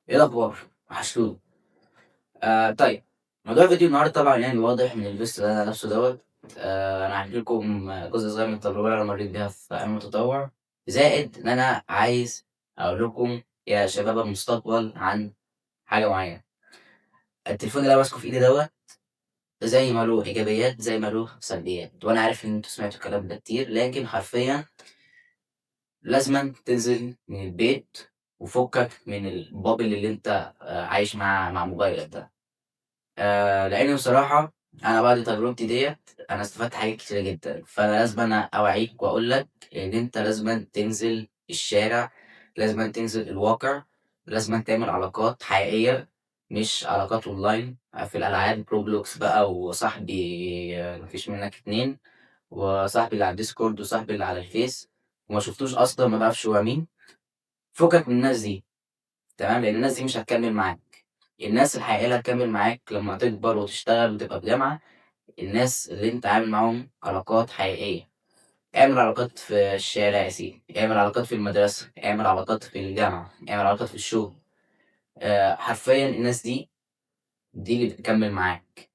ايه الاخبار؟ وحشتوني. طيب، موضوع الفيديو النهارده طبعا يعني واضح من البوست اللي انا لابسه دوت. انا هحكي لكم جزء صغير من التجربه اللي انا مريت بيها في علم التطور، زائد ان انا عايز اقول لكم يا شباب المستقبل عن حاجه معينه. التليفون اللي انا ماسكه في ايدي دوت زي ما له ايجابيات زي ما له سلبيات، وانا عارف ان انتوا سمعتوا الكلام ده كتير، لكن حرفيا لازما تنزل من البيت وفكك من البابل اللي انت عايش مع موبايلك ده. لإن بصراحة أنا بعد تجربتي ديّة أنا استفدت حاجات كتيرة جدًا، فأنا لازمًا أوعّيك وأقول لك إن أنت لازمًا تنزل الشارع، لازمًا تنزل الواقع، لازمًا تعمل علاقات حقيقية مش علاقات أونلاين في الألعاب Roblox بقى وصاحبي ما فيش منّك اتنين، وصاحبي اللي على الDiscord وصاحبي اللي على الفيس وما شُفتوش أصلًا ما باعرفش هو مين. فُكك من الناس دي. تمام، لأن الناس دي مش هتكمّل معاك. الناس الحقيقية اللي هتكمّل معاك لمّا تكبر وتشتغل وتبقى في جامعة، الناس اللي أنت عامل معاهم علاقات حقيقية. اعمل علاقات في الشارع يا سيدي، اعمل علاقات في المدرسة، اعمل علاقات في الجامعة، اعمل علاقات في الشغل. حرفيًا الناس دي اللي بتكمّل معاك.